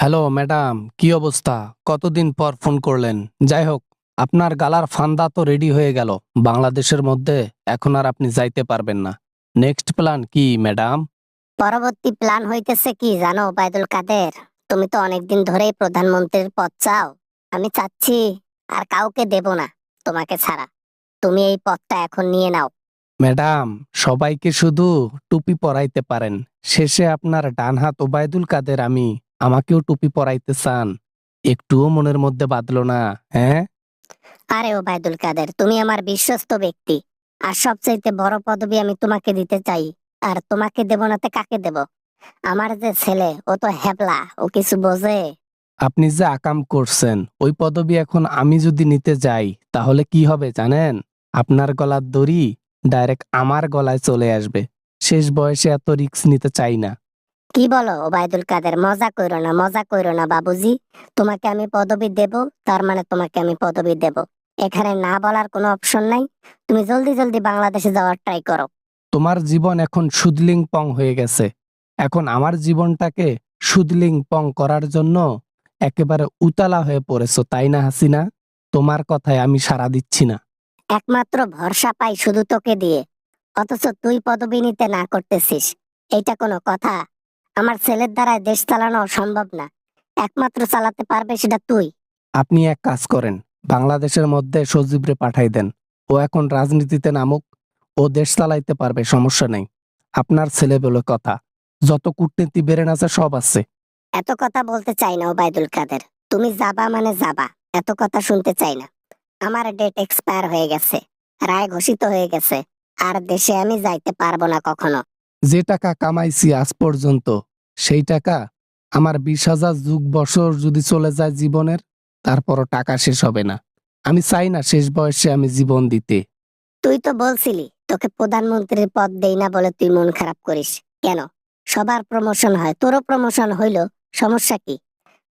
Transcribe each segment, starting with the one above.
Hello madam, কি অবস্থা? কতদিন পর ফোন করলেন? যাই হোক, আপনার গালার ফান্দা তো রেডি হয়ে গেল। বাংলাদেশের মধ্যে এখন আর আপনি যাইতে পারবেন না। নেক্সট প্ল্যান কি ম্যাডাম? পরবর্তী প্ল্যান হইতেছে কি জানো ওবায়দুল কাদের? তুমি তো অনেকদিন ধরেই প্রধানমন্ত্রীর পদ চাও। আমি চাচ্ছি আর কাউকে দেব না তোমাকে ছাড়া। তুমি এই পদটা এখন নিয়ে নাও। ম্যাডাম, সবাইকে শুধু টুপি পরাইতে পারেন, শেষে আপনার ডান হাত ওবায়দুল কাদের আমি, আমাকেও টুপি পরাইতে চান? একটুও মনের মধ্যে বাঁধলো না? হ্যাঁ, আরে ওবায়দুল কাদের, তুমি আমার বিশ্বস্ত ব্যক্তি। আর সবচাইতে বড় পদবি আমি তোমাকে দিতে চাই। আর তোমাকে দেব না তে কাকে দেব? আমার যে ছেলে, ও তো হেবলা, ও কিছু বোঝে? আপনি যে আকাম করছেন, ওই পদবি এখন আমি যদি নিতে যাই তাহলে কি হবে জানেন? আপনার গলার দড়ি ডাইরেক্ট আমার গলায় চলে আসবে। শেষ বয়সে এত রিস্ক নিতে চাই না। কি বলো ওবায়দুল কাদের? মজা কইরো না, মজা কইরো না বাবুজি। তোমাকে আমি পদবি দেব, তার মানে তোমাকে আমি পদবি দেব। এখানে না বলার কোনো অপশন নাই। তুমি জলদি জলদি বাংলাদেশে যাওয়ার ট্রাই করো। তোমার জীবন এখন সুদলিং পং হয়ে গেছে। এখন আমার জীবনটাকে সুদলিং পং করার জন্য একেবারে উতালা হয়ে পড়েছো, তাই না হাসিনা? তোমার কথায় আমি সাড়া দিচ্ছি না। একমাত্র ভরসা পাই শুধু তোকে দিয়ে, অথচ তুই পদবি নিতে না করতেছিস। এইটা কোনো কথা? আমার ছেলের দ্বারা দেশ চালানো সম্ভব না। একমাত্র চালাতে পারবে সেটা তুই। আপনি এক কাজ করেন, বাংলাদেশের মধ্যে সজীবরে পাঠাই দেন। ও এখন রাজনীতিতে নামুক, ও দেশ চালাইতে পারবে, সমস্যা নেই। আপনার ছেলে বলে কথা, যত কূটনীতি বেরেন আছে সব আছে। এত কথা বলতে চাই না ওবায়দুল কাদের। তুমি যাবা মানে যাবা, এত কথা শুনতে চাই না। আমার ডেট এক্সপায়ার হয়ে গেছে, রায় ঘোষিত হয়ে গেছে। আর দেশে আমি যাইতে পারবো না কখনো। যে টাকা কামাইছি আজ পর্যন্ত, সেই টাকা আমার 20,000 যুগ বছর যদি চলে যায় জীবনের, তারপরও টাকা শেষ হবে না। আমি চাই না শেষ বয়সে আমি জীবন দিতে। তুই তো বলছিলি তোকে প্রধানমন্ত্রীর পদ দেই না বলে তুই মন খারাপ করিস কেন? সবার প্রমোশন হয়, তোরও প্রমোশন হইলো। সমস্যা কি?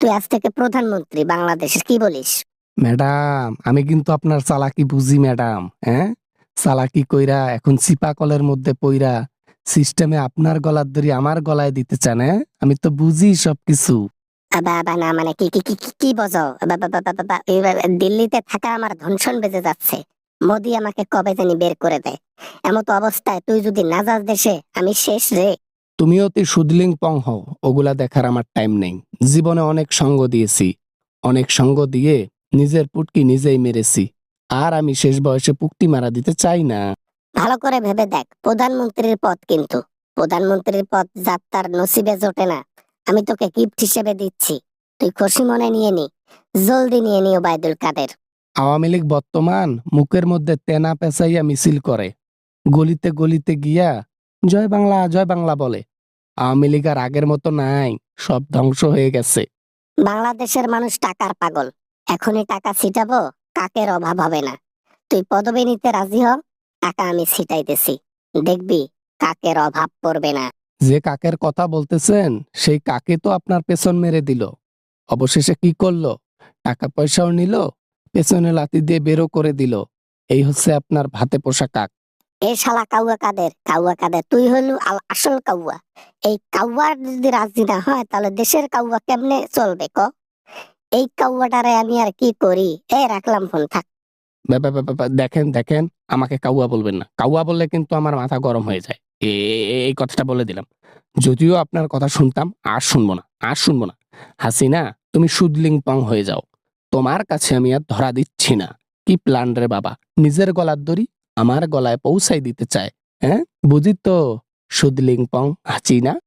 তুই আজ থেকে প্রধানমন্ত্রী বাংলাদেশের, কি বলিস? ম্যাডাম, আমি কিন্তু আপনার চালাকি বুঝি ম্যাডাম। হ্যাঁ, চালাকি কইরা এখন চিপা কলের মধ্যে পইরা সিস্টেমে আপনার গলার দড়ি আমার গলায় দিতে চান। হ্যাঁ, আমি তো বুঝি সবকিছু। আবা আবা না মানে কি কি কি কি কি বোঝো? আবা, আবা, আবা, আবা, আবা, দিল্লিতে থাকা আমার ধনসন বেজে যাচ্ছে। মোদি আমাকে কবে জানি বের করে দেয়। এমত অবস্থায় তুই যদি না যাস দেশে, আমি শেষ রে। তুমি অতি সুদলিং পং হও, ওগুলা দেখার আমার টাইম নেই। জীবনে অনেক সঙ্গ দিয়েছি, অনেক সঙ্গ দিয়ে নিজের পুটকি নিজেই মেরেছি। আর আমি শেষ বয়সে পুকটি মারা দিতে চাই না। ভালো করে ভেবে দেখ, প্রধানমন্ত্রীর পদ কিন্তু, প্রধানমন্ত্রীর পদ যাত্রার নসিবে জোটে না। আমি তোকে গিফট হিসেবে দিচ্ছি। তুই খুশি মনে নিয়ে নি, জলদি নিয়ে নি ওবায়দুল কাদের। আওয়ামী লীগ বর্তমান মুখের মধ্যে তেনা পেঁচাইয়া মিছিল করে, গলিতে গলিতে গিয়া জয় বাংলা বলে। আওয়ামী লীগ আর আগের মতো নাই, সব ধ্বংস হয়ে গেছে। বাংলাদেশের মানুষ টাকার পাগল। এখনই টাকা ছিটাবো, কাকের অভাব হবে না। তুই পদবি নিতে রাজি হ, টাকা আমি ছিটাইতেছি। দেখবি কাকের অভাব পড়বে না। যে কাকের কথা বলতেছেন, সেই কাকে তো আপনার পেছন মেরে দিল। অবশেষে কি করলো? টাকা পয়সাও নিল, পেছনে লাথি দিয়ে বেরো করে দিল। এই হচ্ছে আপনার ভাতে পোষা কাক। এ শালা কাউয়া কাদের, কাউয়া কাদের, তুই হইলু আসল কাউয়া। এই কাউয়ার যদি রাজি না হয় তাহলে দেশের কাউয়া কেমনে চলবে ক? এই কাউয়াটারে আমি আর কি করি? রাখলাম ফোন, থাক। দেখেন দেখেন, আমাকে কাউয়া বলবেন না। কাউয়া বললে কিন্তু আমার মাথা গরম হয়ে যায়। এই কথাটা বলে দিলাম। যদিও আপনার কথা শুনতাম, আর শুনবো না, আর শুনবো না। হাসিনা, তুমি সুদলিং পং হয়ে যাও। তোমার কাছে আমি আর ধরা দিচ্ছি না। কি প্ল্যান রে বাবা? নিজের গলার দড়ি আমার গলায় পৌঁছাই দিতে চায়। হ্যাঁ, বুঝি তো? সুদলিং পং হাসিনা।